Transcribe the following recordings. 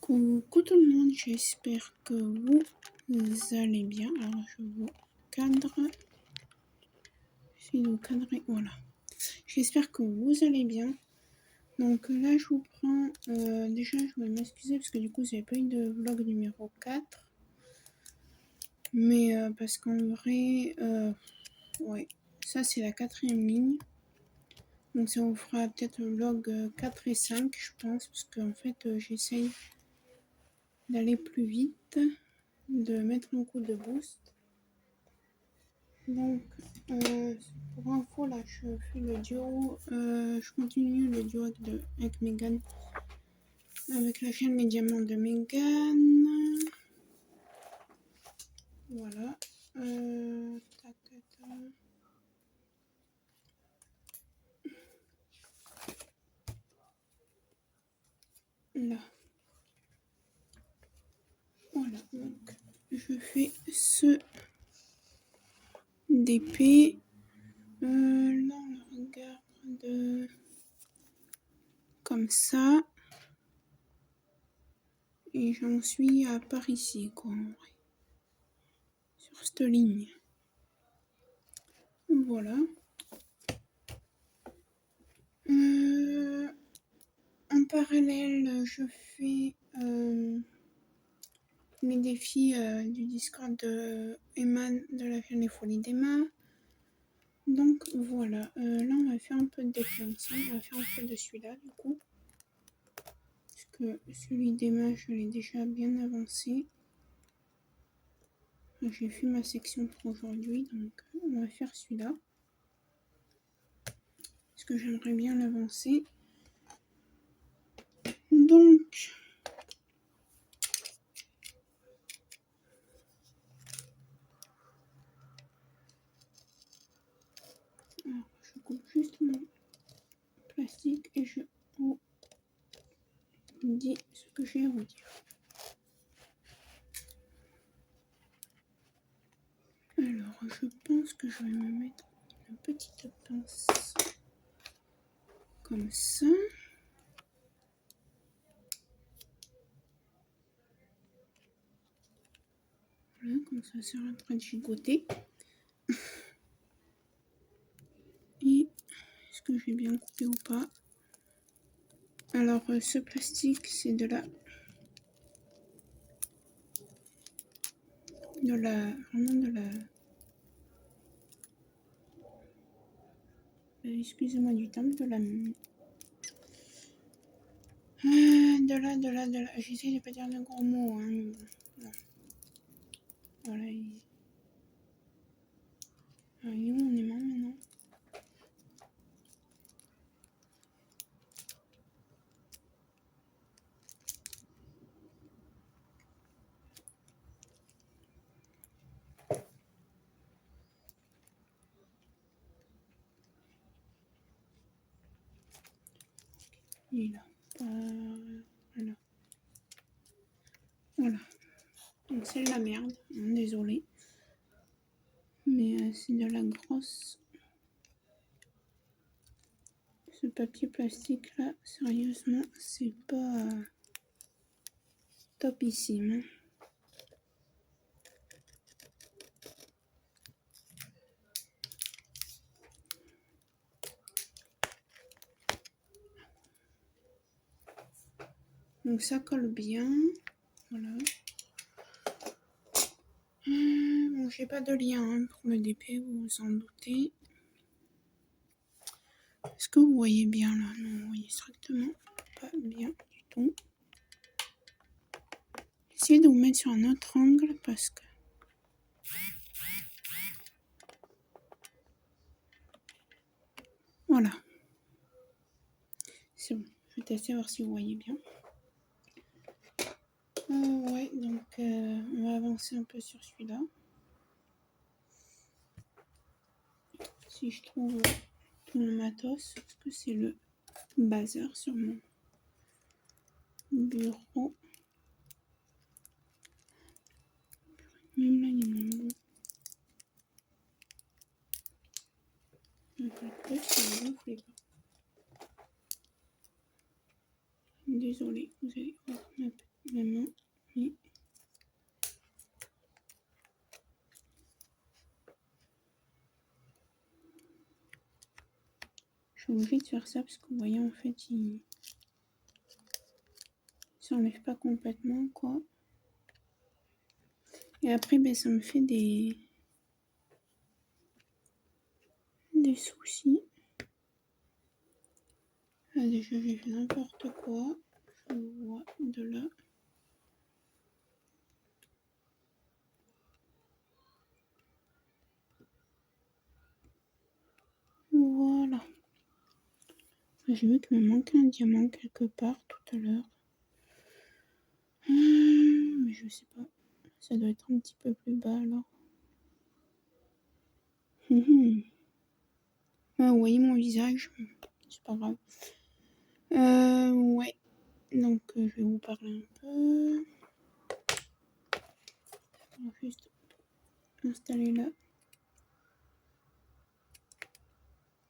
Coucou tout le monde, j'espère que vous allez bien. Alors je vous cadre, j'essaie de vous cadrer, voilà. J'espère que vous allez bien. Donc là je vous prends, déjà je voulais m'excuser parce que du coup j'avais pas eu de vlog numéro 4. Mais parce qu'en vrai, ouais, ça c'est la 4e ligne. Donc ça vous fera peut-être le vlog 4 et 5 je pense, parce qu'en fait j'essaye d'aller plus vite, de mettre mon coup de boost. Donc pour info là je fais le duo, je continue le duo avec Megan, avec la chaîne Mes Diamants de Megan. Voilà. Là. Voilà, donc je fais ce d'épée. Là on regarde comme ça. Et j'en suis à par ici, quoi, en vrai. Sur cette ligne. Voilà. En parallèle, je fais mes défis du Discord de Emma de la chaîne Les Folies d'Emma. Donc voilà, là on va faire un peu de défi ensemble, on va faire un peu de celui-là du coup. Parce que celui d'Emma je l'ai déjà bien avancé. J'ai fait ma section pour aujourd'hui, donc on va faire celui-là. Parce que j'aimerais bien l'avancer. Donc... Alors, je coupe juste mon plastique et je vous dis ce que j'ai à vous dire. Alors, je pense que je vais me mettre une petite pince comme ça. Voilà, comme ça sera prêt de chicoter. Et est-ce que j'ai bien coupé ou pas? Alors, ce plastique, c'est vraiment de la, excusez-moi du terme, j'essaie de pas dire de gros mots, hein. Non. Voilà, on est maintenant. Il est là. Voilà. Voilà. Donc c'est de la merde, désolé. Mais c'est de la grosse. Ce papier plastique là, sérieusement, c'est pas topissime. Donc ça colle bien. Voilà. Bon, j'ai pas de lien hein, pour le DP, vous vous en doutez. Est-ce que vous voyez bien là? Non, vous voyez strictement pas bien du tout. Essayez de vous mettre sur un autre angle parce que... Voilà. C'est bon. Je vais tester voir si vous voyez bien. Ouais, donc on va avancer un peu sur celui-là. Si je trouve tout le matos, parce que c'est le bazar sur mon bureau. Même là, il y a mon bout. Le truc, ça ne gonfle pas. Désolée, vous allez voir la main. Et je suis obligée de faire ça parce que vous voyez en fait il s'enlève pas complètement quoi. Et après ben, ça me fait des soucis. Ah, déjà j'ai fait n'importe quoi. Je vois de là. Voilà. J'ai vu qu'il me manquait un diamant quelque part tout à l'heure. Mais je sais pas. Ça doit être un petit peu plus bas alors. Ah, vous voyez mon visage. C'est pas grave. Ouais. Donc je vais vous parler un peu. On va juste installer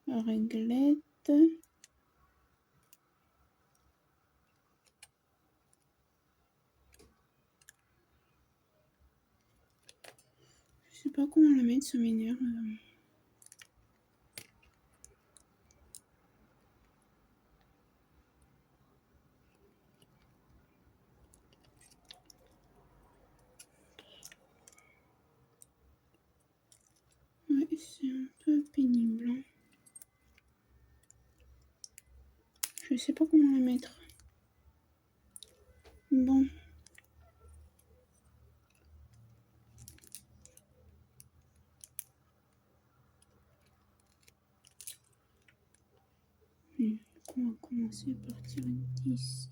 la réglette. Je sais pas comment la mettre, ça m'énerve. Ouais, c'est un peu pénible. Hein. Je sais pas comment la mettre. Bon. On va commencer à partir d'ici.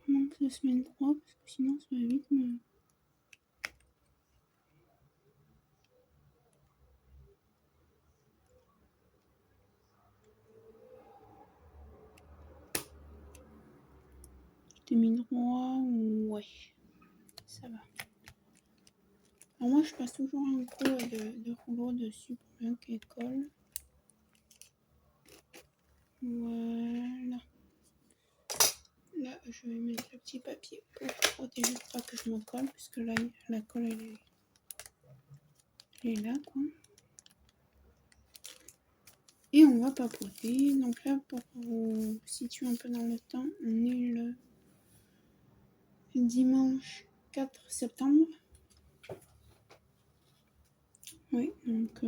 Il manque la semaine 3 parce que sinon ça va vite me... T'es mis droit, ouais, ça va. Alors moi je passe toujours un coup de rouleau dessus pour bien qu'elle colle. Voilà. Là je vais mettre le petit papier pour protéger pas que je me colle parce que là la colle elle est là quoi. Et on va papoter. Donc là pour vous situer un peu dans le temps, on est le dimanche 4 septembre. Oui, donc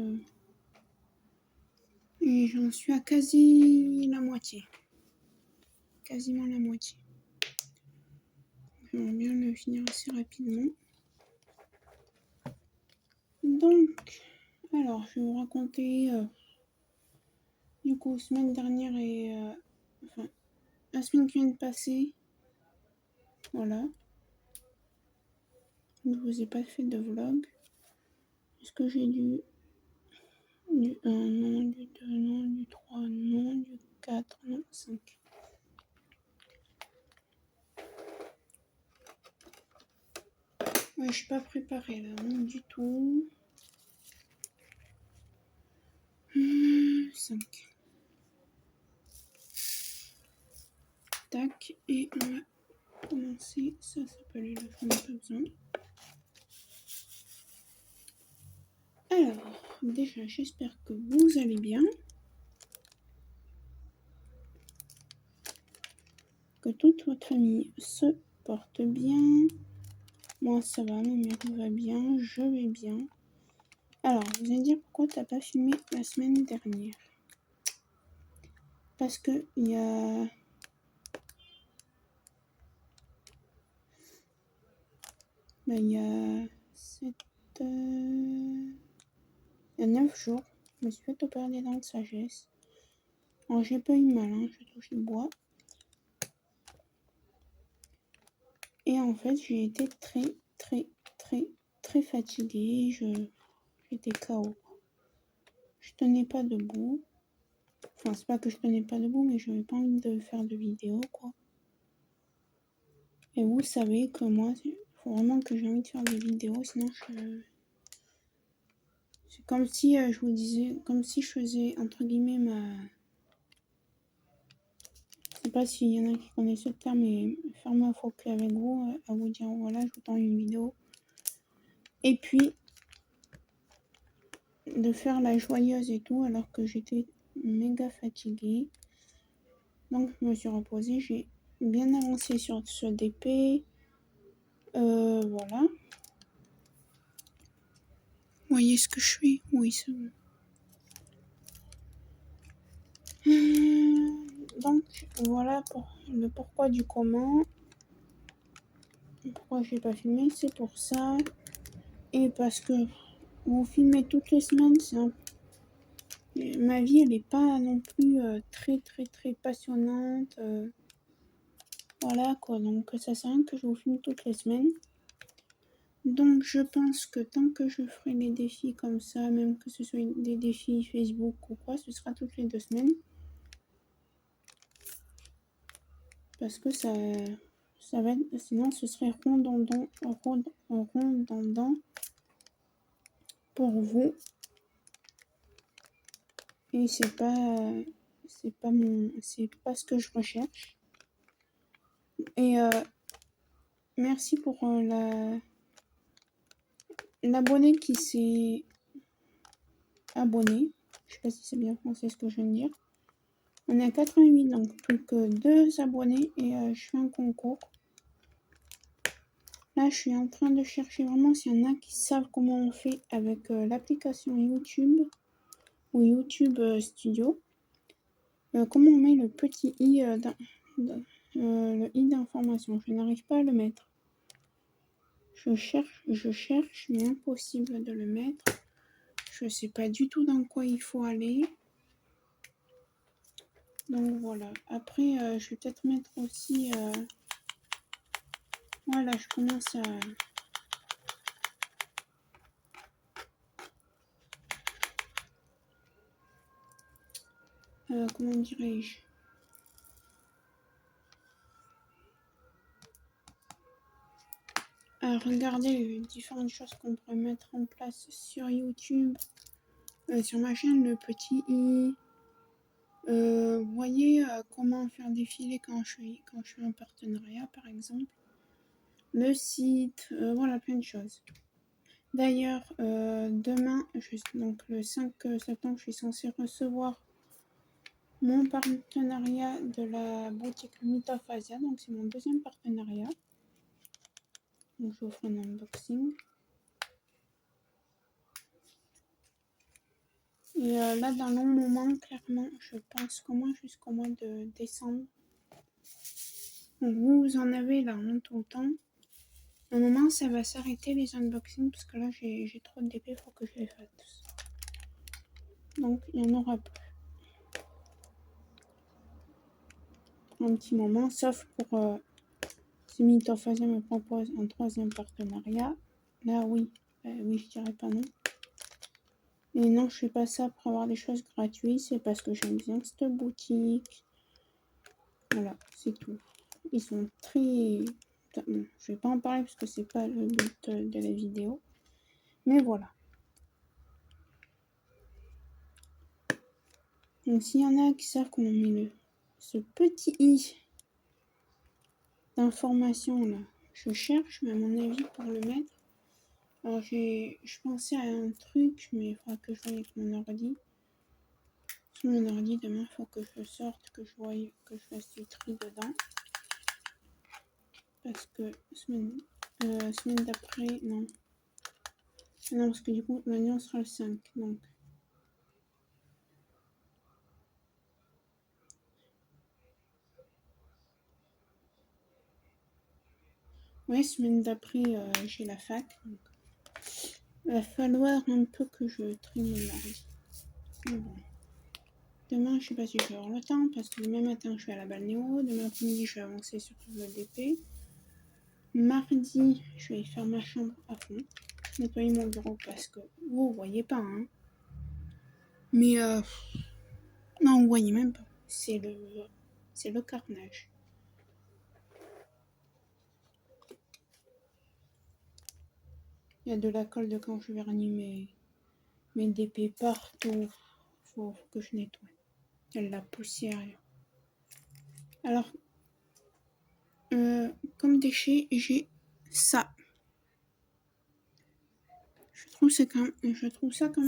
et j'en suis à quasi la moitié. Quasiment la moitié. J'aimerais bien le finir assez rapidement. Donc, alors, je vais vous raconter du coup, semaine dernière et enfin, la semaine qui vient de passer. Voilà. Je ne vous ai pas fait de vlog. Est-ce que j'ai du 1, non, du 2, non, du 3, non, du 4, non, 5. Ouais, je suis pas préparée là, non du tout. 5. Tac, et on va commencer. Ça peut aller là, j'en ai pas besoin. Alors, déjà, j'espère que vous allez bien. Que toute votre famille se porte bien. Moi, ça va, ma mère va bien, je vais bien. Alors, vous allez dire pourquoi t'as pas filmé la semaine dernière? Parce que il y a... il y a 9 jours, je me suis fait opérer des dents de sagesse. Alors, j'ai pas eu mal, hein, je touche le bois. Et en fait, j'ai été très fatiguée. J'étais KO. Je tenais pas debout. Enfin, c'est pas que je tenais pas debout, mais j'avais pas envie de faire de vidéo, quoi. Et vous savez que moi, il faut vraiment que j'ai envie de faire des vidéos, sinon C'est comme si je vous disais, comme si je faisais entre guillemets ma. Je sais pas s'il y en a qui connaissent ce terme, mais faire ma focus avec vous, à vous dire voilà, je vous tends une vidéo. Et puis de faire la joyeuse et tout, alors que j'étais méga fatiguée. Donc je me suis reposée, j'ai bien avancé sur ce DP. Voilà. Vous voyez ce que je fais? Oui, c'est bon. Donc voilà pour le pourquoi du comment. Pourquoi j'ai pas filmé, c'est pour ça. Et parce que vous filmez toutes les semaines, c'est un... ma vie elle est pas non plus très passionnante. Voilà quoi, donc ça sert à rien que je vous filme toutes les semaines. Donc je pense que tant que je ferai les défis comme ça, même que ce soit des défis Facebook ou quoi, ce sera toutes les 2 semaines. Parce que ça va être, sinon ce serait redondant pour vous. Et c'est pas ce que je recherche. Et merci pour l'abonné qui s'est abonné. Je sais pas si c'est bien français ce que je viens de dire. On est à 88, donc plus que 2 abonnés et je fais un concours. Là, je suis en train de chercher vraiment s'il y en a qui savent comment on fait avec l'application YouTube ou YouTube Studio. Comment on met le petit i le i d'information. Je n'arrive pas à le mettre. Je cherche, mais impossible de le mettre. Je sais pas du tout dans quoi il faut aller. Donc voilà. Après, je vais peut-être mettre aussi... voilà, je commence à... comment dirais-je? À regarder les différentes choses qu'on pourrait mettre en place sur YouTube. Sur ma chaîne, le petit i. Vous voyez comment faire défiler quand je fais un partenariat, par exemple. Le site, voilà, plein de choses. D'ailleurs, demain, donc le 5 septembre, je suis censée recevoir mon partenariat de la boutique Myth of Asia. Donc, c'est mon 2e partenariat. Donc, je vous ferai un unboxing. Et là, dans le moment, clairement, je pense qu'au moins jusqu'au mois de décembre. Donc, vous en avez là tout le temps. À un moment, ça va s'arrêter les unboxings parce que là, j'ai trop de DP, il faut que je les fasse. Donc, il n'y en aura plus. Un petit moment, sauf pour si Myth of Asia me propose un 3e partenariat. Là, oui, oui, je dirais pas non. Et non, je fais pas ça pour avoir des choses gratuites, c'est parce que j'aime bien cette boutique. Voilà, c'est tout. Ils sont très... Bon, je vais pas en parler parce que c'est pas le but de la vidéo. Mais voilà. Donc s'il y en a qui savent comment on met ce petit i d'information là, je cherche, mais à mon avis pour le mettre. Alors je pensais à un truc, mais il faudra que je voie avec mon ordi. Sur mon ordi demain, il faut que je sorte, que je voie, que je fasse du tri dedans. Parce que semaine d'après, non. Non, parce que du coup, lundi on sera le 5, donc. Ouais, semaine d'après, j'ai la fac. Donc il va falloir un peu que je trie mon ordi. Mais bon. Demain, je sais pas si je vais avoir le temps parce que demain matin, je vais à la balnéo. Demain après-midi, je vais avancer sur le DP. Mardi, je vais faire ma chambre à fond. Nettoyer mon bureau parce que vous voyez pas, hein. Mais non, vous voyez même pas. C'est le carnage. Il y a de la colle de quand je vernis mais d'épée partout. Faut que je nettoie. Il y a de la poussière. Alors, comme déchet, j'ai ça. Je trouve ça quand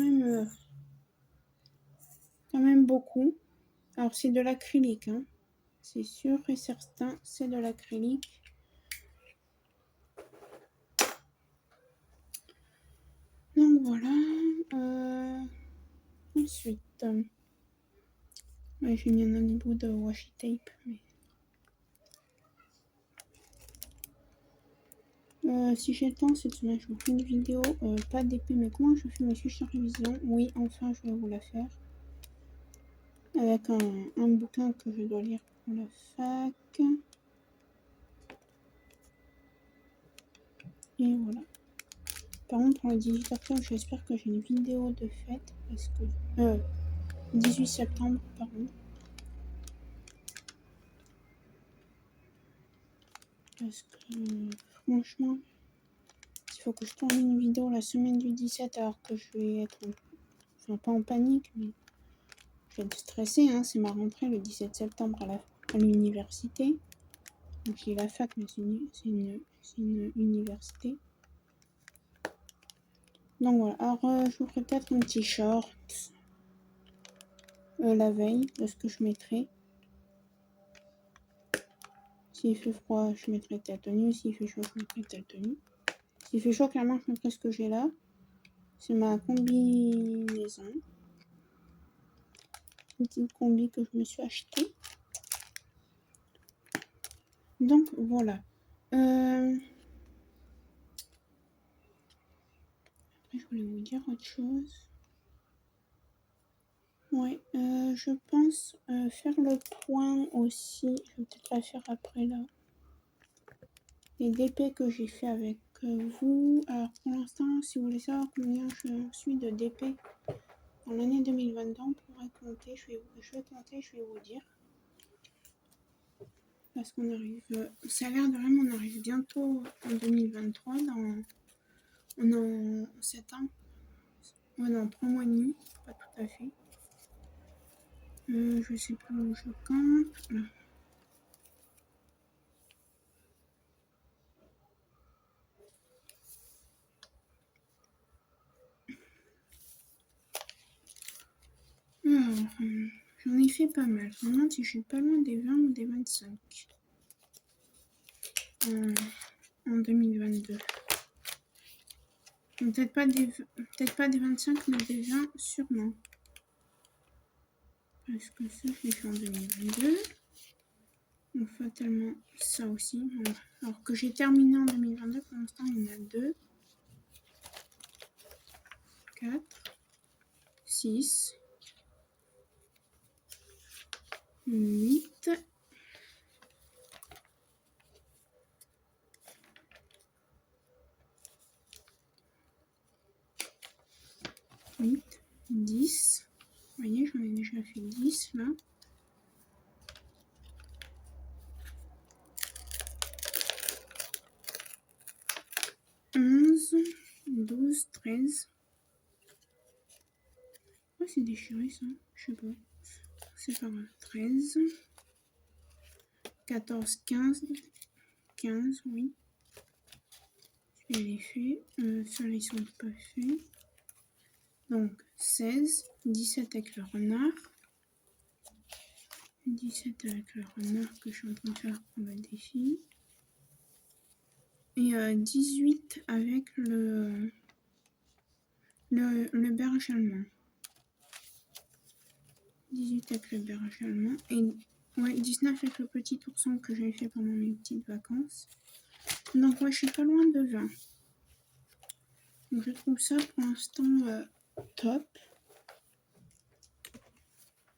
même beaucoup. Alors, c'est de l'acrylique, hein. C'est sûr et certain, c'est de l'acrylique. Donc voilà. Ensuite, ouais, j'ai mis un autre bout de washi tape. Si j'ai le temps cette semaine, je vous fais une vidéo, pas d'épée, mais comment je fais mes fiches de révision. Oui, enfin, je vais vous la faire. Avec un bouquin que je dois lire pour la fac. Et voilà. Par contre, pour le 18 octobre, j'espère que j'ai une vidéo de fête. Parce que. 18 septembre, pardon. Parce que, franchement, il faut que je tourne une vidéo la semaine du 17 alors que je vais être. Enfin, pas en panique, mais. Je vais être stressée, hein. C'est ma rentrée le 17 septembre à l'université. Donc j'ai la fac, mais c'est une université. Donc voilà, alors je vous ferai peut-être un petit short la veille de ce que je mettrai. S'il fait froid, je mettrai telle tenue. S'il fait chaud, je mettrai telle tenue. S'il fait chaud, clairement, je mettrai ce que j'ai là. C'est ma combinaison. Une petite combi que je me suis achetée. Donc voilà. Après, je voulais vous dire autre chose. Ouais, je pense faire le point aussi. Je vais peut-être la faire après là. Les DP que j'ai fait avec vous. Alors pour l'instant, si vous voulez savoir combien je suis de DP dans l'année 2022, on pourrait compter. Je vais compter, je vais vous dire. Parce qu'on arrive. Ça a l'air de rien, on arrive bientôt en 2023. On est en 7 ans. Ouais, dans 3 mois et demi. Pas tout à fait. Je sais plus où je campe. Là. Alors, j'en ai fait pas mal. Je me demande si je suis pas loin des 20 ou des 25 en 2022. Peut-être pas des 25, mais des 20 sûrement. Parce que ça, je l'ai fait en 2022. Donc fatalement, ça aussi. Voilà. Alors que j'ai terminé en 2022, pour l'instant, il y en a 2, 4, 6, 8, 10. Vous voyez, j'en ai déjà fait 10 là. 11, 12, 13. Oh, c'est déchiré ça. Je sais pas. C'est pas grave. 13, 14, 15. 15, oui. Je les fait. Ceux-là, ils sont pas faits. Donc, 16, 17 avec le renard. 17 avec le renard que je suis en train de faire pour le défi. Et 18 avec le berger allemand. 18 avec le berger allemand. Et ouais, 19 avec le petit ourson que j'avais fait pendant mes petites vacances. Donc ouais, je suis pas loin de 20. Donc je trouve ça pour l'instant top.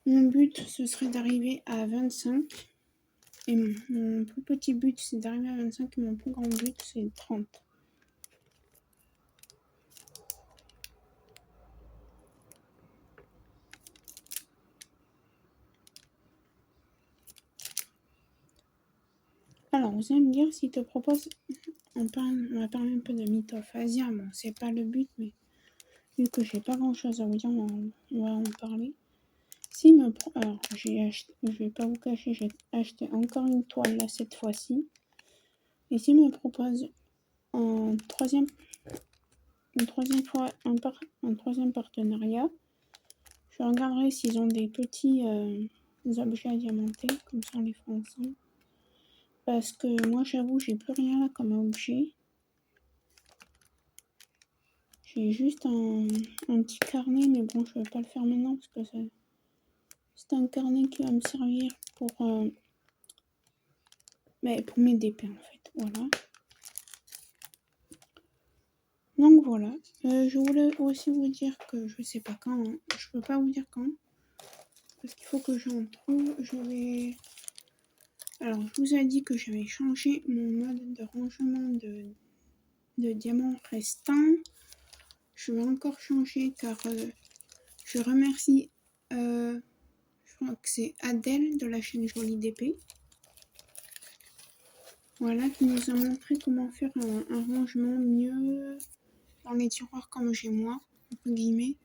Mon but, ce serait d'arriver à 25. Et mon plus petit but, c'est d'arriver à 25. Et mon plus grand but, c'est 30. Alors, vous allez me dire, si te propose... On va parler un peu de Myth of Asia. Bon, c'est pas le but, mais... Vu vu que j'ai pas grand chose à vous dire, on va en parler. Si me alors j'ai acheté, je vais pas vous cacher, j'ai acheté encore une toile là cette fois-ci. Et s'il me propose une troisième fois un troisième partenariat, je regarderai s'ils ont des petits objets à diamanter, comme ça on les fera ensemble. Parce que moi j'avoue j'ai plus rien là comme objet. J'ai juste un petit carnet, mais bon je vais pas le faire maintenant parce que c'est un carnet qui va me servir pour mes DP en fait. Voilà. Donc voilà. Je voulais aussi vous dire que je sais pas quand, hein. Je peux pas vous dire quand. Parce qu'il faut que j'en trouve. Alors je vous ai dit que j'avais changé mon mode de rangement de diamants restants. Je vais encore changer car je remercie je crois que c'est Adèle de la chaîne Jolie DP. Voilà, qui nous a montré comment faire un rangement mieux dans les tiroirs comme chez moi, entre guillemets.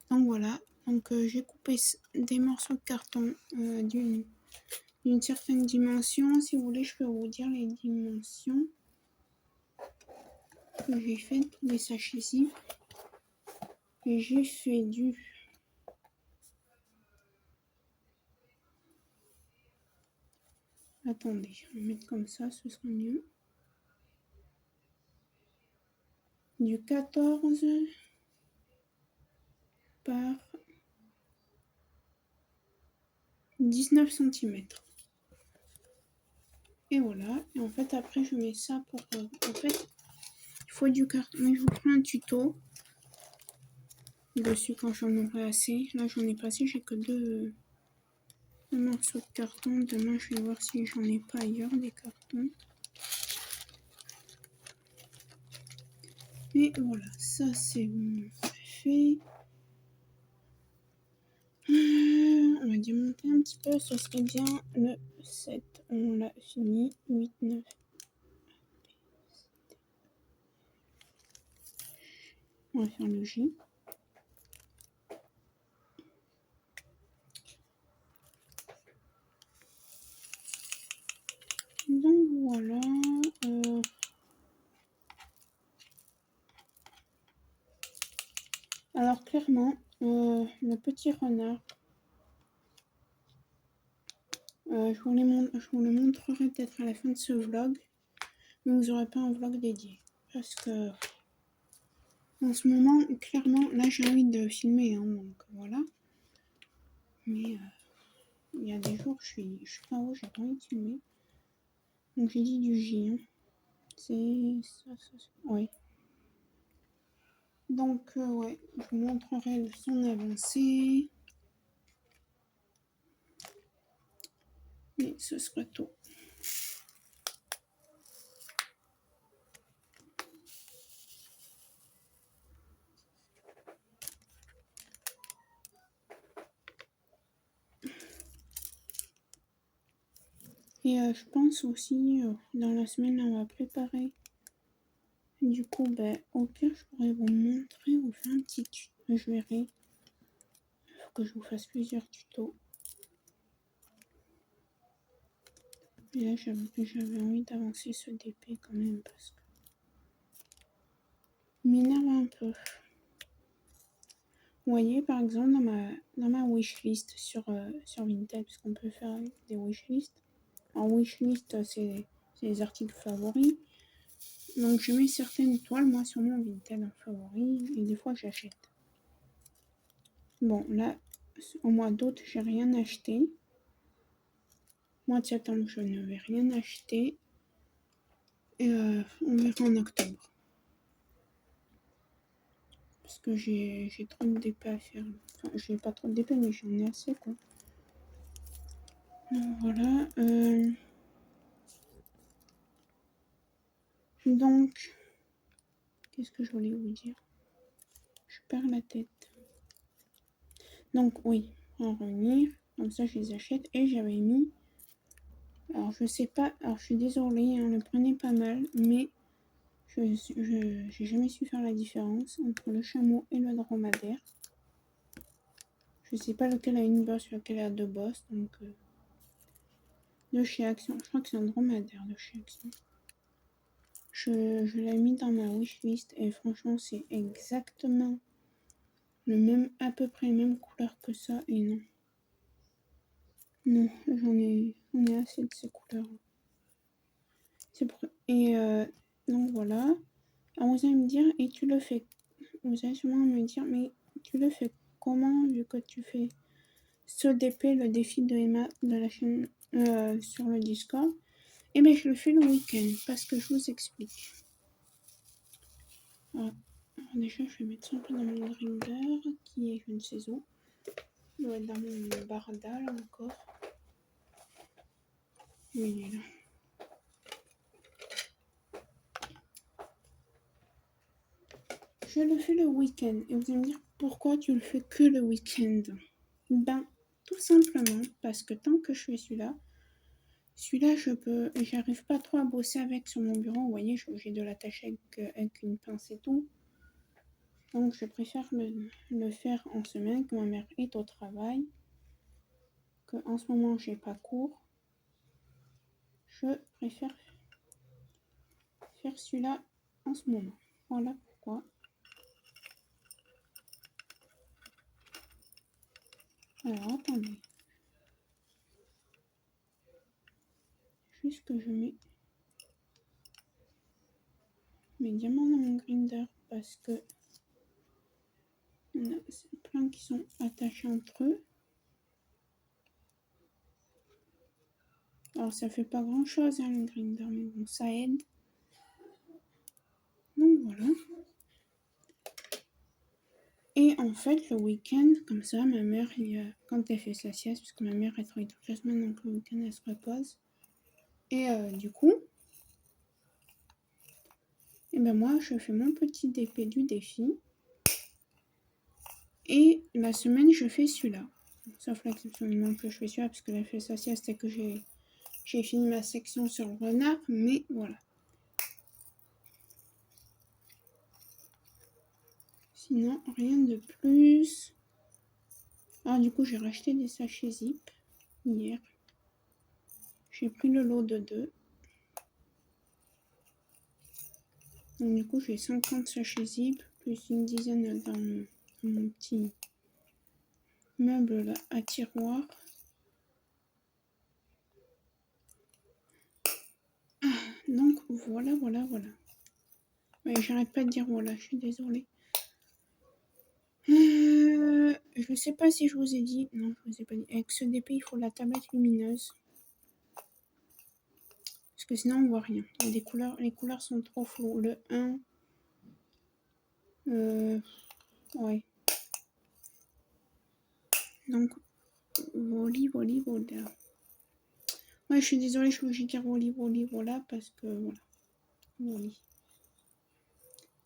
Donc voilà, donc j'ai coupé des morceaux de carton d'une certaine dimension. Si vous voulez, je peux vous dire les dimensions que j'ai faites pour les sachets-ci. Et j'ai fait du... Attendez, je vais mettre comme ça, ce sera mieux. Du 14 par 19 cm. Et voilà. Et en fait, après, je mets ça pour... en fait, il faut du carton. Mais je vous prends un tuto dessus quand j'en aurai assez. Là, j'en ai pas assez. J'ai que deux morceaux de carton. Demain, je vais voir si j'en ai pas ailleurs des cartons. Et voilà, ça c'est fait. On va démonter un petit peu. Ce serait bien le 7. On l'a fini. 8, 9. On va faire le J. Donc voilà. Alors clairement, le petit renard, je vous le montrerai peut-être à la fin de ce vlog, mais vous n'aurez pas un vlog dédié. Parce que en ce moment, clairement, là j'ai envie de filmer, hein, donc voilà. Mais il y a des jours, je suis KO, j'ai pas envie de filmer. Donc j'ai dit du J. Hein. C'est ça. Ouais. Donc ouais, je vous montrerai son avancée. Mais ce sera tout. Et je pense aussi, dans la semaine, on va préparer. Du coup, au pire, je pourrais vous montrer, vous faire un petit tuto. Je verrai. Il faut que je vous fasse plusieurs tutos. Et là, j'avais envie d'avancer ce DP quand même parce que il m'énerve un peu. Vous voyez, par exemple, dans ma wishlist sur Vinted, parce qu'on peut faire des wishlists. En wishlist, c'est les articles favoris. Donc, je mets certaines toiles, moi, sur mon Vinted en favori, et des fois, j'achète. Bon, là, au mois d'août, j'ai rien acheté. Mois de septembre, je ne vais rien acheter. Et on verra en octobre. Parce que j'ai trop de DP à faire. Enfin, j'ai pas trop de DP, mais j'en ai assez, quoi. Donc, voilà. Donc, qu'est-ce que je voulais vous dire? Je perds la tête. Donc, oui, en revenir. Comme ça, je les achète. Et j'avais mis... Alors, je sais pas... Alors, je suis désolée, hein, le prenez pas mal. Mais J'ai jamais su faire la différence entre le chameau et le dromadaire. Je sais pas lequel a une bosse, lequel a deux bosses, donc de chez Action. Je crois que c'est un dromadaire de chez Action. Je l'ai mis dans ma wishlist et franchement c'est exactement le même, à peu près la même couleur que ça et non. Non, j'en ai assez de ces couleurs. Et donc voilà. Alors vous allez me dire, et tu le fais. Vous allez sûrement me dire, mais tu le fais comment vu que tu fais ce DP, le défi de Emma de la chaîne sur le Discord? Eh bien, je le fais le week-end parce que je vous explique. Alors déjà, je vais mettre ça un peu dans mon grinder qui est je ne sais où. Il doit être dans mon barda là encore. Oui, il est là. Je le fais le week-end. Et vous allez me dire pourquoi tu le fais que le week-end? Ben, tout simplement parce que tant que je fais celui-là, j'arrive pas trop à bosser avec sur mon bureau. Vous voyez, j'ai de l'attacher avec une pince et tout. Donc, je préfère le faire en semaine quand ma mère est au travail. Que en ce moment, j'ai pas cours. Je préfère faire celui-là en ce moment. Voilà pourquoi. Alors, attendez. Juste que je mets mes diamants dans mon grinder parce que il y en a plein qui sont attachés entre eux. Alors ça fait pas grand chose hein, le grinder, mais bon ça aide. Donc voilà. Et en fait le week-end, comme ça, ma mère, quand elle fait sa sieste, parce que ma mère elle travaille toute la semaine, donc le week-end elle se repose. Et du coup, et ben moi je fais mon petit DP du défi. Et la semaine je fais celui-là. Sauf l'exception du moment que je fais celui-là, parce qu'elle a fait sa sieste et que j'ai fini ma section sur le renard, mais voilà. Sinon, rien de plus. Alors du coup, j'ai racheté des sachets zip hier. J'ai pris le lot de 2. Donc du coup, j'ai 50 sachets zip, plus une dizaine dans mon petit meuble là, à tiroir. Donc voilà. Ouais, j'arrête pas de dire voilà, je suis désolée. Je sais pas si je vous ai dit. Non, je vous ai pas dit. Avec ce DP, il faut la tablette lumineuse. Parce que sinon, on voit rien. Il y a des couleurs, les couleurs sont trop floues. Le 1. Ouais. Donc, voilà. Ouais, je suis désolée, je suis obligée de dire voilà, parce que voilà. Oui.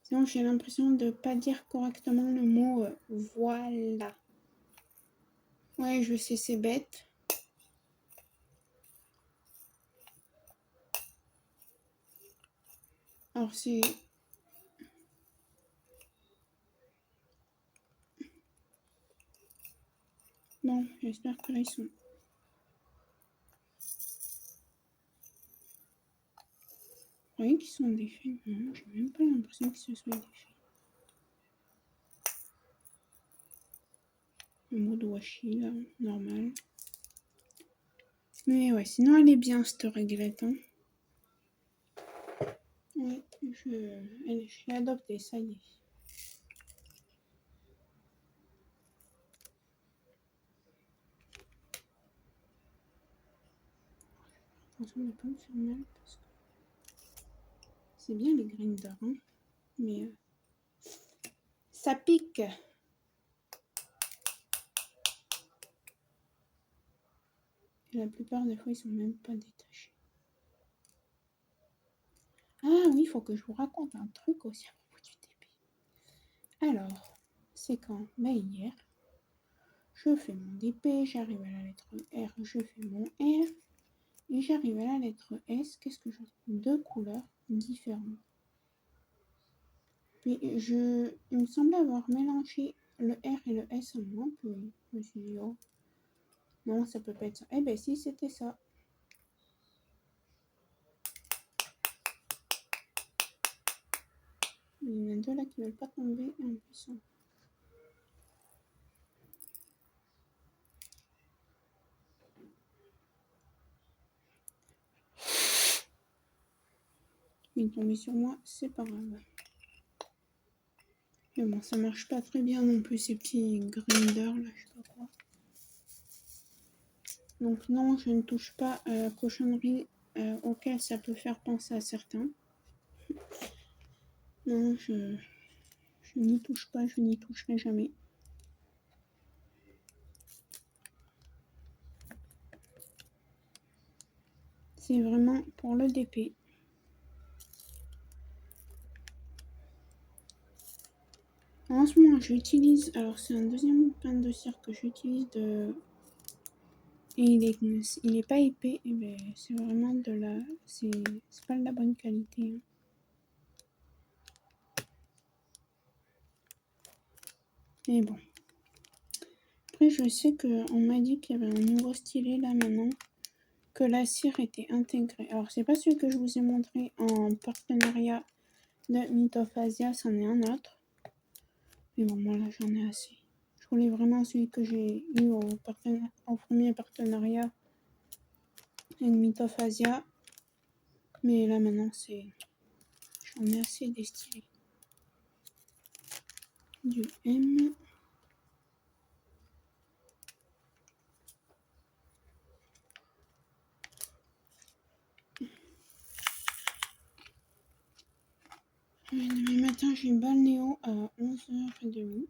Sinon, j'ai l'impression de pas dire correctement le mot voilà. Ouais, je sais, c'est bête. Alors, c'est... Bon, j'espère que là, ils sont... Vous voyez qu'ils sont défaits? Non, j'ai même pas l'impression qu'ils se soient défaits. Le mode washi, là, normal. Mais ouais, sinon, elle est bien, cette réglette, hein. Ouais, je l'ai adoptée, ça y est. Attention de ne pas me faire mal, parce que c'est bien les grinders, hein. Mais ça pique. Et la plupart des fois, ils sont même pas détachés. Ah oui, il faut que je vous raconte un truc aussi à propos du DP. Alors, c'est quand hier, je fais mon DP, j'arrive à la lettre R, je fais mon R, et j'arrive à la lettre S. Qu'est-ce que je trouve? 2 couleurs différentes. Puis il me semblait avoir mélangé le R et le S en un, puis je me suis dit, oh, non, ça peut pas être ça. Eh ben si, c'était ça. Il y en a deux là qui veulent pas tomber en puissant. Il est tombé sur moi, c'est pas grave. Mais bon, ça marche pas très bien non plus ces petits grinders là, je sais pas quoi. Donc non, je ne touche pas à la cochonnerie auquel ça peut faire penser à certains. Non, je n'y touche pas, je n'y toucherai jamais. C'est vraiment pour le DP. En ce moment, j'utilise, alors c'est un deuxième pain de cire que j'utilise de... Et il est pas épais, et ben c'est vraiment de la... C'est pas de la bonne qualité. Hein. Mais bon. Après, je sais qu'on m'a dit qu'il y avait un nouveau stylet là maintenant, que la cire était intégrée. Alors, c'est pas celui que je vous ai montré en partenariat de Myth of Asia, c'en est un autre. Mais bon, moi là, j'en ai assez. Je voulais vraiment celui que j'ai eu au premier partenariat avec Myth of Asia. Mais là, maintenant, j'en ai assez des stylés. Du M. Demain matin, j'ai balnéo à 11h30.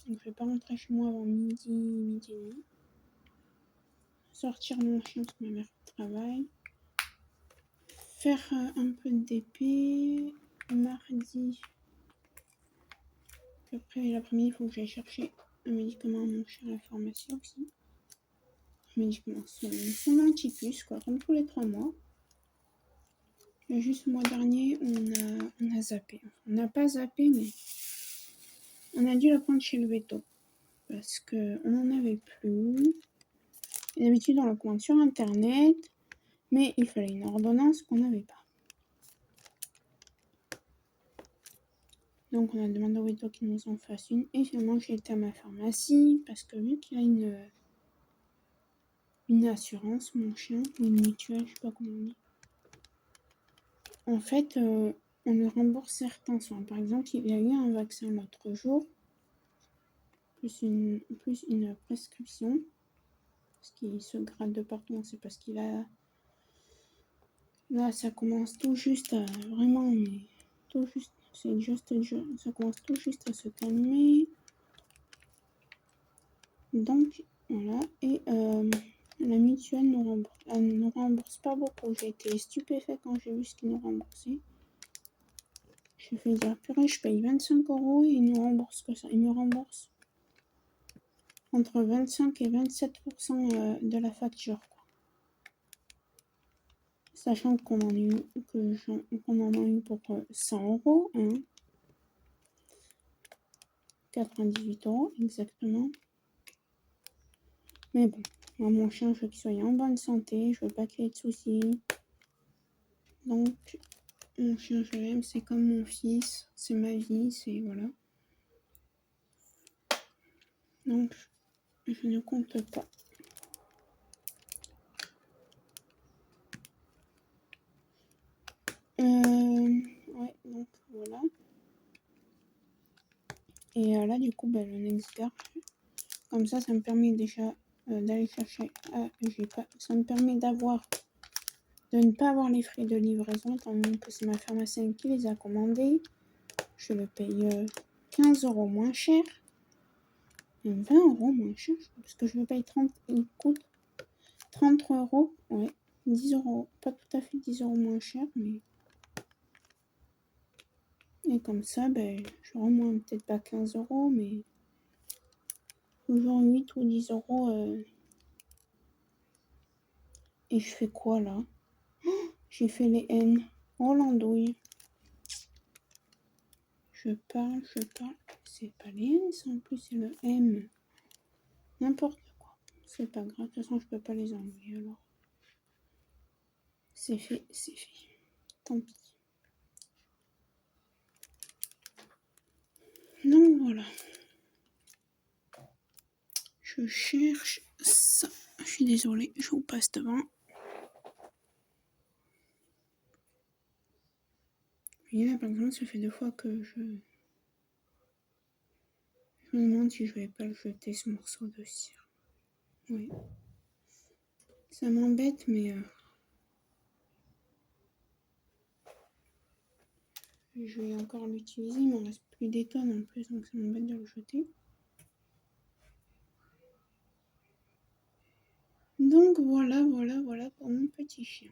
Donc, je vais pas rentrer chez moi avant midi et demi. Sortir mon chien parce que ma mère travaille. Faire un peu de DP. Mardi. Puis après, l'après-midi, il faut que j'aille chercher un médicament à mon chien à la pharmacie aussi. Un médicament, son antipuce, quoi, comme tous les 3 mois. Et juste le mois dernier, on a zappé. On n'a pas zappé, mais on a dû la prendre chez le veto. Parce qu'on n'en avait plus. Et d'habitude, on la commande sur Internet. Mais il fallait une ordonnance qu'on n'avait pas. Donc, on a demandé au veto qu'ils nous en fassent une. Et finalement, j'ai été à ma pharmacie. Parce que vu qu'il a une assurance, mon chien, ou une mutuelle, je sais pas comment on dit. En fait, on lui rembourse certains soins. Par exemple, il y a eu un vaccin l'autre jour. Plus une prescription. Parce qu'il se gratte de partout, on sait pas ce qu'il a. Là, ça commence tout juste à vraiment, mais tout juste, ça commence tout juste à se calmer. Donc, voilà. Et la mutuelle elle nous rembourse pas beaucoup. J'ai été stupéfaite quand j'ai vu ce qu'ils nous remboursaient. J'ai fait dire, purée, je paye 25 € et ils nous remboursent que ça. Ils me remboursent entre 25 et 27% de la facture. Sachant qu'on en a eu pour 100 €, hein. 98 € exactement. Mais bon, moi mon chien, je veux qu'il soit en bonne santé, je veux pas qu'il ait de soucis. Donc, mon chien, je l'aime, c'est comme mon fils, c'est ma vie, c'est voilà. Donc, je ne compte pas. Ouais, donc voilà. Et là, du coup, le NextGuard, comme ça me permet déjà d'aller chercher. Ça me permet de ne pas avoir les frais de livraison, étant donné que c'est ma pharmacienne qui les a commandés. Je le paye 15 € moins cher. 20 € moins cher, parce que je le paye 30, il coûte 33 €, ouais, 10 €, pas tout à fait 10 € moins cher, mais... Et comme ça, j'aurai moins, peut-être pas 15 €, mais toujours 8 ou 10 €. Et je fais quoi, là? J'ai fait les N. Oh, l'andouille. Je parle. C'est pas les S en plus, c'est le M. N'importe quoi. C'est pas grave, de toute façon, je peux pas les enlever alors. C'est fait. Tant pis. Donc voilà. Je cherche ça. Je suis désolée, je vous passe devant. Et là, par exemple, ça fait 2 fois que je me demande si je vais pas le jeter, ce morceau de cire. Oui. Ça m'embête, mais je vais encore l'utiliser. Il m'en reste plus des tonnes en plus, donc ça m'embête de le jeter. Donc voilà pour mon petit chien.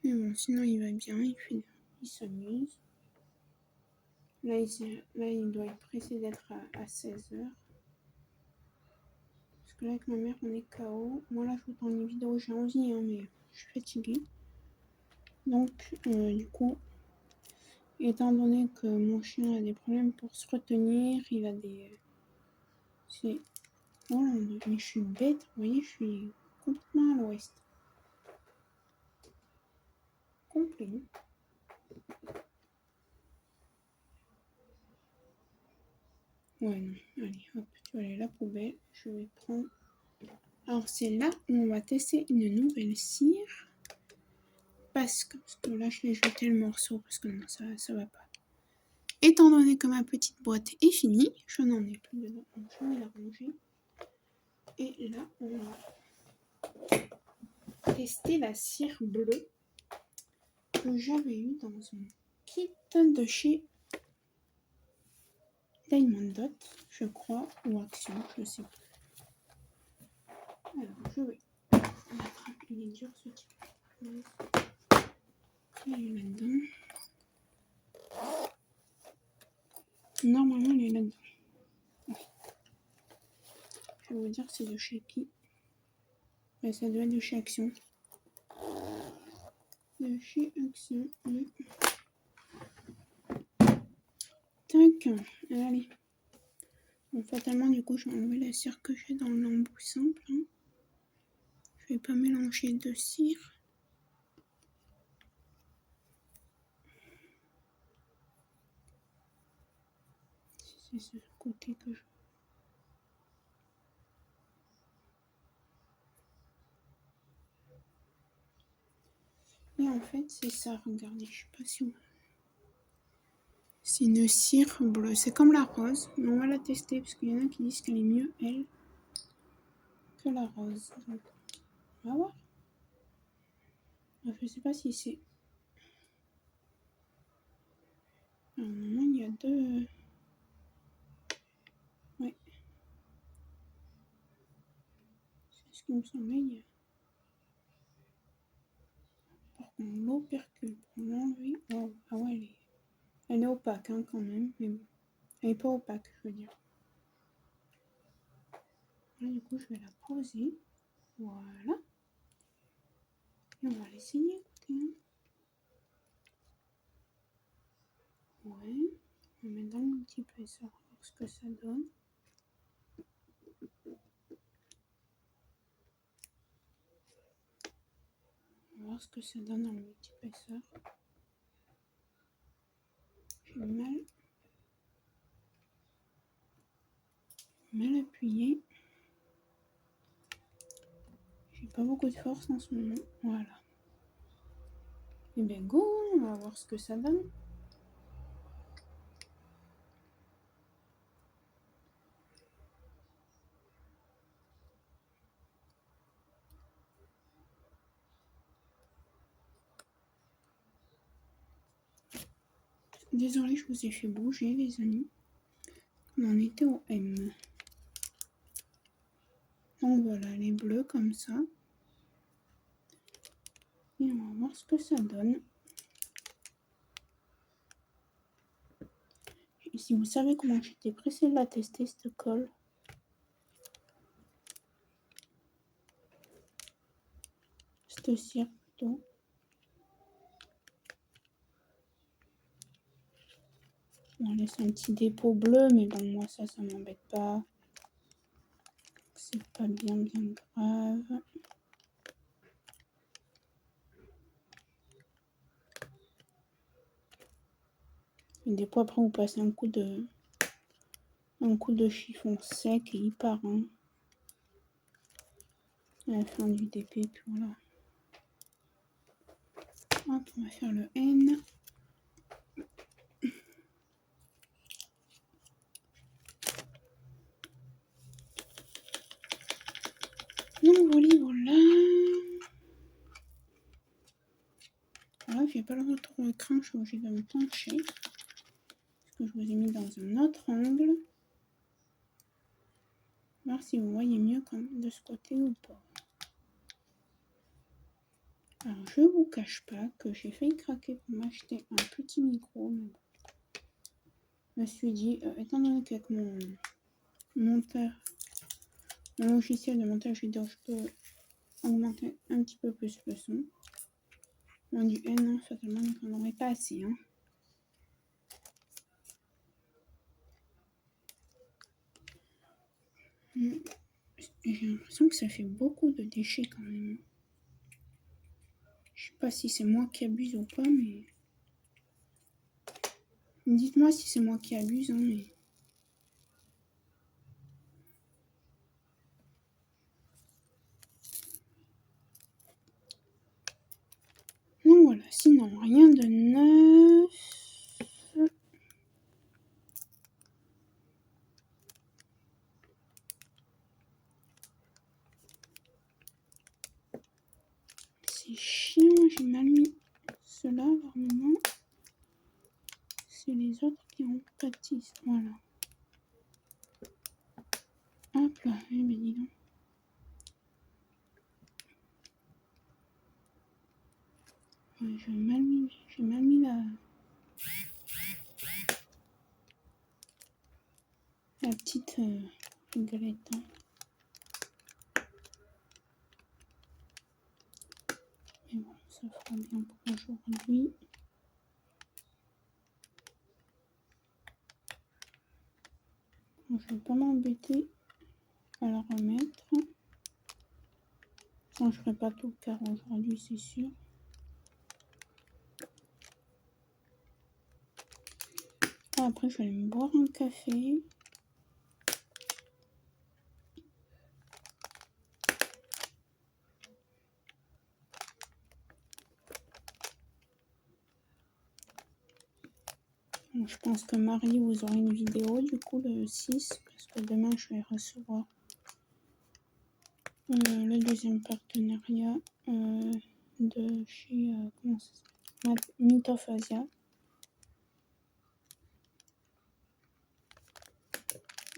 Mais bon, sinon il va bien, il s'amuse. Là, il doit être pressé d'être à 16h. Parce que là, avec ma mère, on est KO. Moi, là, je vous tourne une vidéo, j'ai envie, hein, mais je suis fatiguée. Donc, du coup, étant donné que mon chien a des problèmes pour se retenir, il a des... C'est... Oh là, mais je suis bête, vous voyez, je suis complètement à l'ouest. Complet. Ouais, non. Allez, hop, tu vas aller à la poubelle. Je vais prendre... Alors, c'est là où on va tester une nouvelle cire. Parce que là, je l'ai jeté le morceau. Parce que non, ça va pas. Étant donné que ma petite boîte est finie, je n'en ai plus dedans. Donc, je vais la ranger. Et là, on va tester la cire bleue que j'avais eue dans un kit de chez Diamond Dot, je crois, ou Action, je sais plus. Alors, je vais mettre une dur ce type. Il est là-dedans. Normalement, il est là-dedans. Oui. Je vais vous dire c'est de chez qui. Ouais, ça doit être de chez Action. De chez Action, oui. Tac, allez. Bon, fatalement, du coup, je vais enlever la cire que j'ai dans l'embout simple. Hein. Je vais pas mélanger de cire. C'est ce côté que je... Et en fait, c'est ça, regardez, je sais pas si vous... C'est une cire bleue, c'est comme la rose, mais on va la tester parce qu'il y en a qui disent qu'elle est mieux, elle, que la rose. Donc, on va voir. Je sais pas si c'est... Alors, normalement, il y a deux... Ouais. C'est ce qui me semblait. Il y a... Par contre, l'opercule, pour l'enlever... Oh, ah ouais, elle est opaque hein, quand même, mais bon. Elle est pas opaque, je veux dire. Là, du coup, je vais la poser. Voilà. Et on va l'essayer, écoutez. Ouais. On va mettre dans le multipresseur, voir ce que ça donne. On va voir ce que ça donne dans le multipresseur. J'ai mal appuyé. J'ai pas beaucoup de force en ce moment. Voilà. Et bien go, on va voir ce que ça donne. Désolée, je vous ai fait bouger les amis. On en était au M. Donc voilà, elle est bleue comme ça. Et on va voir ce que ça donne. Et si vous savez comment j'étais pressée de la tester, cette colle. Cette cire plutôt. On laisse un petit dépôt bleu, mais bon, moi ça m'embête pas. C'est pas bien grave. Et des fois après vous passez un coup de chiffon sec et il part. Hein. À la fin du DP, puis voilà. Hop, on va faire le N. Donc voilà. Voilà, j'ai pas le retour au écran, je suis obligée de me pencher. Parce que je vous ai mis dans un autre angle. Voir si vous voyez mieux de ce côté ou pas. Alors, je vous cache pas que j'ai failli craquer pour m'acheter un petit micro. Mais bon. Je me suis dit, étant donné qu'avec mon logiciel de montage vidéo, je peux augmenter un petit peu plus le son. Bon, du N, fatalement, on n'en aurait pas assez. Hein. J'ai l'impression que ça fait beaucoup de déchets quand même. Je sais pas si c'est moi qui abuse ou pas, mais... Dites-moi si c'est moi qui abuse, hein, mais... Donc voilà, sinon, rien de neuf. C'est chiant, j'ai mal mis cela, normalement. C'est les autres qui en pâtissent, voilà. Hop là, eh ben dis donc. Ouais, j'ai mal mis la petite galette. Hein. Mais bon, ça fera bien pour aujourd'hui. Bon, je vais pas m'embêter à la remettre. Non, je ferai pas tout le quart aujourd'hui, c'est sûr. Après, je vais aller me boire un café. Bon, je pense que Marie, vous aurez une vidéo du coup le 6, parce que demain, je vais recevoir le deuxième partenariat de chez comment ça s'appelle, Meet of Asia.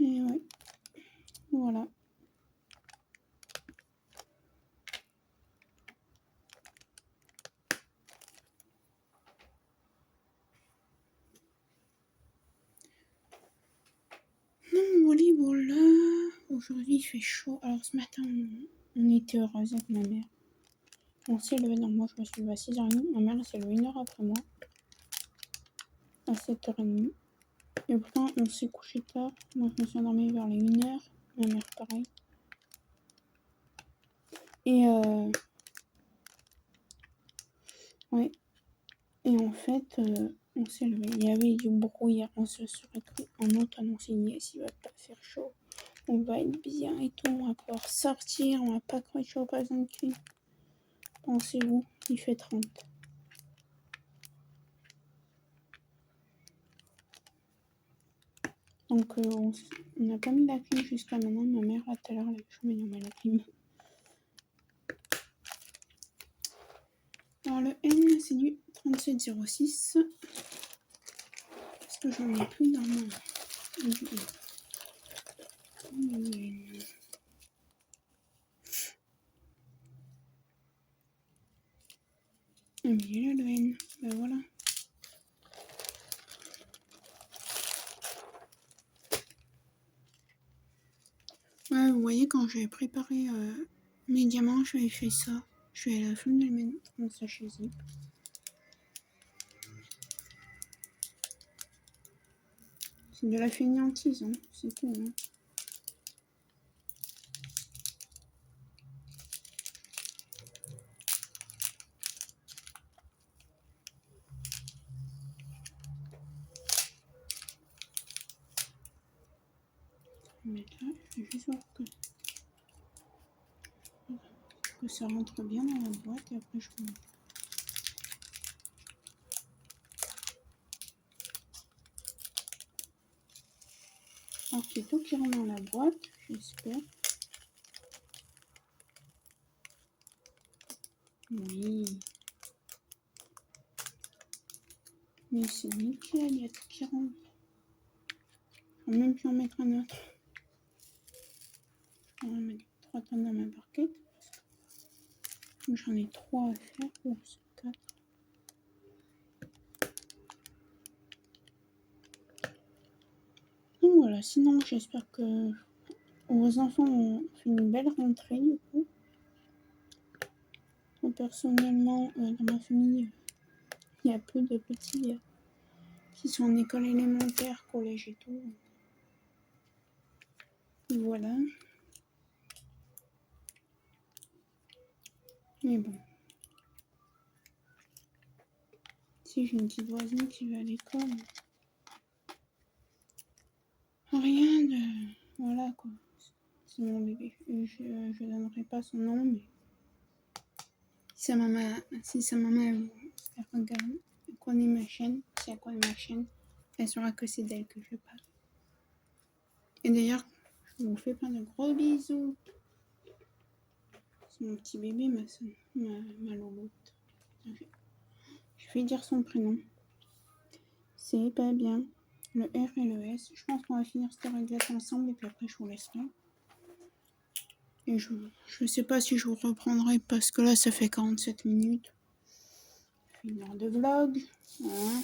Et ouais, voilà. Voilà. Aujourd'hui, il fait chaud. Alors ce matin, on était heureuse avec ma mère. On s'est levé, donc moi je me suis levée à 6h30. Ma mère s'est levée 1h après moi. À 7h30. Et pourtant, on s'est couché tard. Moi, je me suis endormie vers les 1h. Ma mère, pareil. Et ouais. Et en fait, on s'est levé. Il y avait du brouillard. On se serait cru en automne. On s'est dit, s'il va pas faire chaud, on va être bien et tout. On va pouvoir sortir. On va pas crocher au passant de cul. Pensez-vous, il fait 30. Donc, on n'a pas mis la clim jusqu'à maintenant. Ma mère, à tout à l'heure, elle avait chaud, mais on met la clim. Alors, le N, c'est du 3706. Parce que j'en ai plus dans mon... Ah, mais il est là, le N. Ben voilà. Ouais, vous voyez, quand j'avais préparé mes diamants, j'avais fait ça. Je suis à la fin de le mettre dans sa chaise. C'est de la fainéantise, hein, c'est tout. Hein. Mais là, je vais juste voir que ça rentre bien dans la boîte et après je remonte. Alors c'est tout qui rentre dans la boîte, j'espère. Oui. Mais c'est nickel, il y a tout qui rentre. Je vais même pu en mettre un autre. On va mettre 3 tonnes dans ma barquette. J'en ai 3 à faire. Oh, c'est 4. Donc voilà, sinon j'espère que vos enfants ont fait une belle rentrée du coup. Moi, personnellement, dans ma famille, il y a peu de petits qui sont en école élémentaire, collège et tout. Et voilà. Mais bon. Si j'ai une petite voisine qui va à l'école. Rien de... Voilà quoi. C'est mon bébé. Je donnerai pas son nom, mais... Si sa maman elle regarde, elle connaît ma chaîne, si elle connaît ma chaîne, elle saura que c'est d'elle que je parle. Et d'ailleurs, je vous fais plein de gros bisous. C'est mon petit bébé, ma louloute. Je vais dire son prénom. C'est pas bien. Le R et le S. Je pense qu'on va finir cette réglette ensemble et puis après je vous laisserai. Et je sais pas si je vous reprendrai parce que là ça fait 47 minutes. Je fais 1 heure de vlog. Voilà.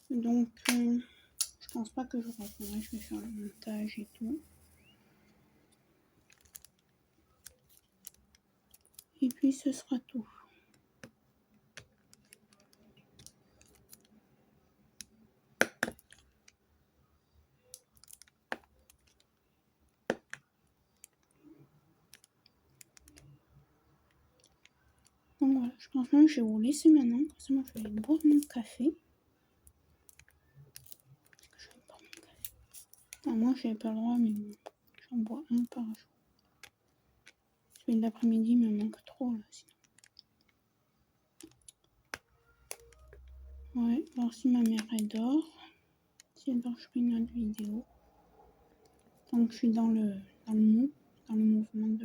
Donc je pense pas que je vous reprendrai. Je vais faire le montage et tout. Et puis ce sera tout. Donc voilà, je pense même que je vais vous laisser maintenant. Comme ça, moi je vais aller boire mon café. Je vais boire mon café. Enfin, moi j'ai pas le droit, mais j'en bois un par jour. Celui de l'après-midi il me manque trop là sinon. Ouais, voir si ma mère elle dort. Si elle dort, je fais une autre vidéo. Tant que je suis dans le mouvement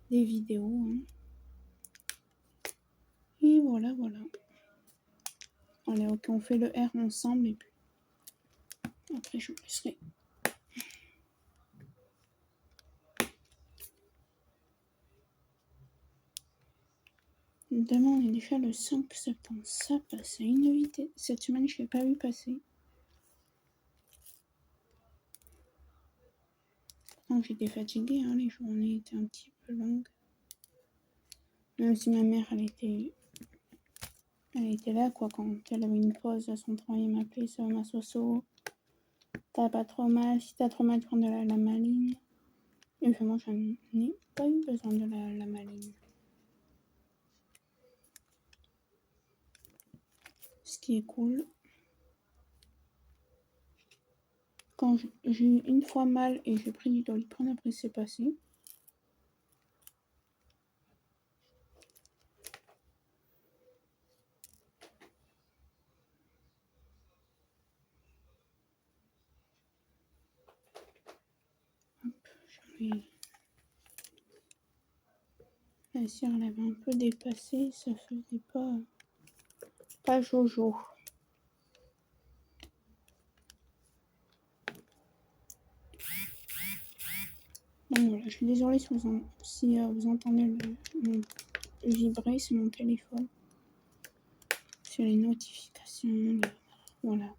des vidéos. Hein. Et voilà. Allez, ok, on fait le R ensemble et puis après je vous laisserai. Demain, on est déjà le 5 septembre. Ça passe à une vitesse. Cette semaine, je ne l'ai pas vu passer. Pourtant, j'étais fatiguée. Hein, les journées étaient un petit peu longues. Même si ma mère, elle était là, quoi. Quand elle avait une pause à son travail, elle m'appelait sur ma soso. T'as pas trop mal. Si t'as trop mal, prends de la lamaline. Et vraiment, j'en ai pas eu besoin de la lamaline. Ce qui est cool. Quand j'ai eu une fois mal et j'ai pris du doliprane, après c'est passé. Hop, la cire elle avait un peu dépassé, ça faisait pas jojo. Bon, voilà, je suis désolée si vous entendez le vibrer, c'est mon téléphone. C'est les notifications, voilà.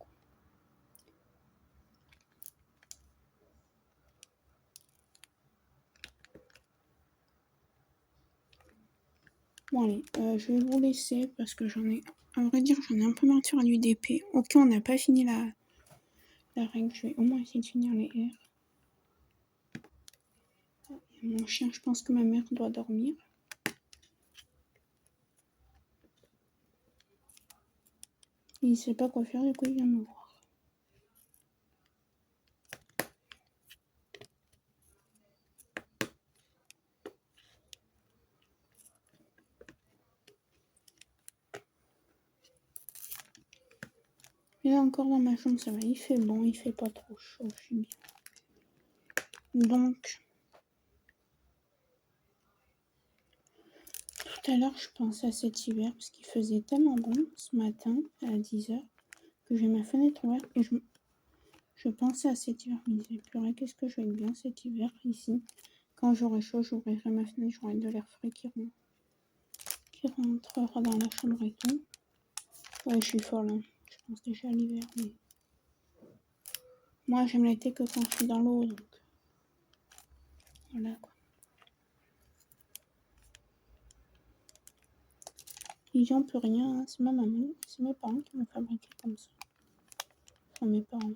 Bon allez, je vais vous laisser parce que à vrai dire, j'en ai un peu marre de faire du DP. Ok, on n'a pas fini la règle, je vais au moins essayer de finir les R. Mon chien, je pense que ma mère doit dormir. Il sait pas quoi faire, du coup il vient me voir. Et là encore dans ma chambre, ça va, il fait bon, il fait pas trop chaud, je suis bien. Donc, tout à l'heure, je pensais à cet hiver parce qu'il faisait tellement bon ce matin à 10h que j'ai ma fenêtre ouverte et je pensais à cet hiver. Je me disais, purée, qu'est-ce que je vais être bien cet hiver ici. Quand j'aurai chaud, j'ouvrirai ma fenêtre, j'aurai de l'air frais qui rentrera dans la chambre et tout. Ouais, je suis folle, hein. Je pense déjà à l'hiver, mais moi j'aime l'été que quand je suis dans l'eau, donc voilà quoi. Et j'en peux rien, hein. C'est ma maman, c'est mes parents qui m'ont fabriqué comme ça. Enfin, mes parents,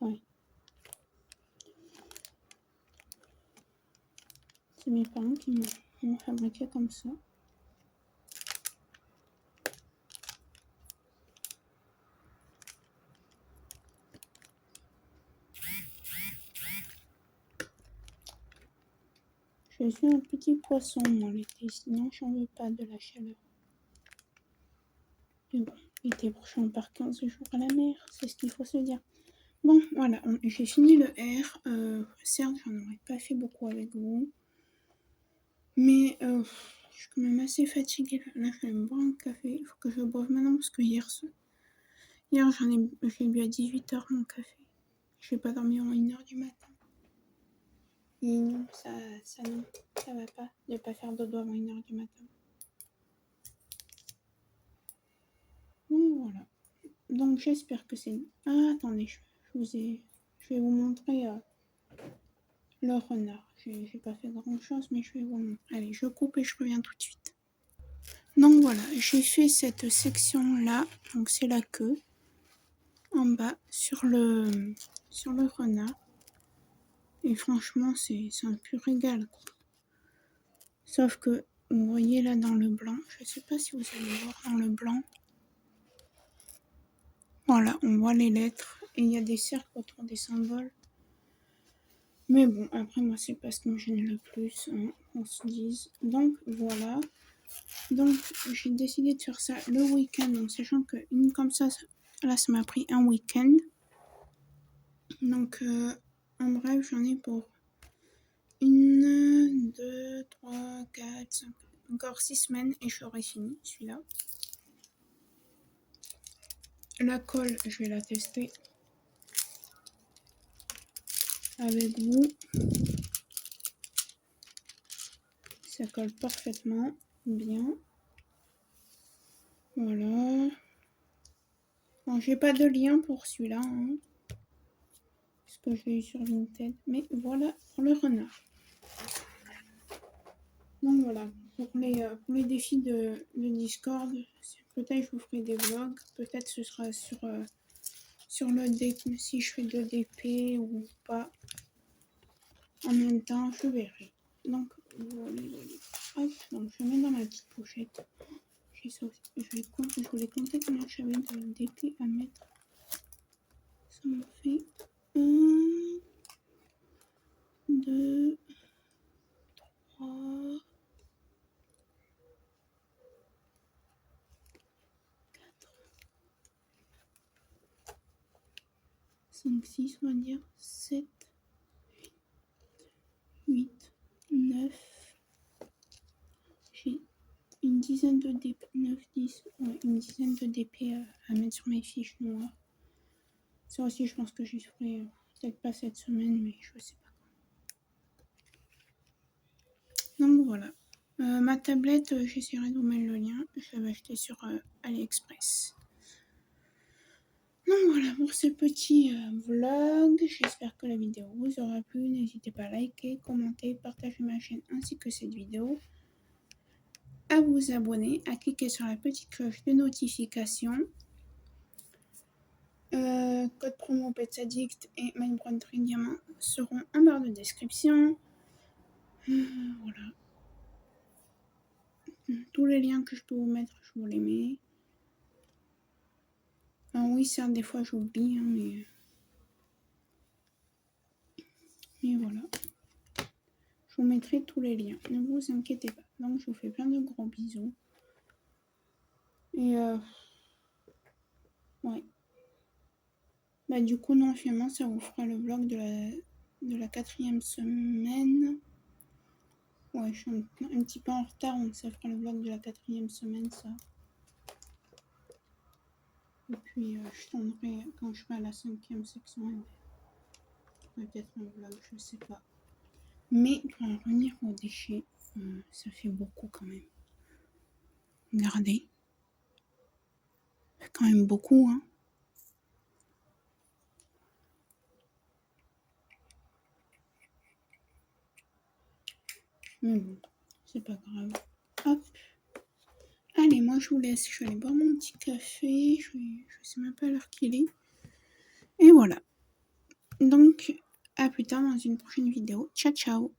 ouais. C'est mes parents qui m'ont fabriqué comme ça. Je suis un petit poisson, moi, l'été, sinon j'en veux pas de la chaleur. Mais bon, l'été prochain, on part 15 jours à la mer, c'est ce qu'il faut se dire. Bon, voilà, j'ai fini le R. Certes, j'en aurais pas fait beaucoup avec vous. Mais je suis quand même assez fatiguée. Là, je vais me boire un café. Il faut que je le boive maintenant parce que hier j'ai bu à 18h mon café. Je vais pas dormir en 1h du matin. Et non, ça va pas de pas faire dodo avant 1h du matin. Donc voilà. Donc j'espère que c'est... Ah, attendez, je vais vous montrer le renard. J'ai pas fait grand chose, mais je vais vous montrer. Allez, je coupe et je reviens tout de suite. Donc voilà, j'ai fait cette section là. Donc c'est la queue. En bas sur le renard. Et franchement, c'est un pur régal, quoi. Sauf que, vous voyez là dans le blanc, je sais pas si vous allez voir dans le blanc. Voilà, on voit les lettres et il y a des cercles autour des symboles. Mais bon, après moi c'est pas ce qui me gêne le plus, hein, on se dise. Donc voilà. Donc j'ai décidé de faire ça le week-end, en sachant que une comme ça, là ça m'a pris un week-end. Donc en bref, j'en ai pour 1, 2, 3, 4, 5, encore 6 semaines et j'aurai fini celui-là. La colle, je vais la tester avec vous. Ça colle parfaitement bien. Voilà. Bon, j'ai pas de lien pour celui-là, hein, parce que je l'ai eu sur Vinted. Mais voilà pour le renard. Donc voilà, pour les défis de Discord, peut-être je vous ferai des vlogs, peut-être ce sera sur le DP, si je fais de DP ou pas. En même temps, je verrai. Donc voilà. Hop, donc je mets dans ma petite pochette. Je voulais compter combien j'avais de DP à mettre. Ça me fait 1, 2, 3, 5, 6, on va dire, 7, 8, 9. J'ai une dizaine de DP, 9, 10, ouais, une dizaine de DP à mettre sur mes fiches noires. Ça aussi, je pense que j'y ferai peut-être pas cette semaine, mais je sais pas. Donc voilà. Ma tablette, j'essaierai de vous mettre le lien. Je l'avais acheté sur AliExpress. Donc voilà pour ce petit vlog. J'espère que la vidéo vous aura plu. N'hésitez pas à liker, commenter, partager ma chaîne ainsi que cette vidéo. à vous abonner, à cliquer sur la petite cloche de notification. Code promo PetsAddict et Mindbrand Train Diamant seront en barre de description. Voilà. Tous les liens que je peux vous mettre, je vous les mets. Alors oui, certes, des fois j'oublie, hein, mais voilà. Je vous mettrai tous les liens, ne vous inquiétez pas. Donc je vous fais plein de gros bisous. Et ouais. Bah du coup non, finalement ça vous fera le vlog de la 4e semaine. Ouais, je suis un petit peu en retard, donc ça fera le vlog de la 4e semaine, ça. Et puis je tournerai quand je serai à la 5e section. Peut-être un vlog, je sais pas. Mais pour en revenir aux déchets, ça fait beaucoup quand même. Regardez. Ça fait quand même beaucoup, hein. Mais bon, c'est pas grave. Hop. Allez, moi je vous laisse. Je vais aller boire mon petit café. Je sais même pas l'heure qu'il est. Et voilà. Donc, à plus tard dans une prochaine vidéo. Ciao, ciao.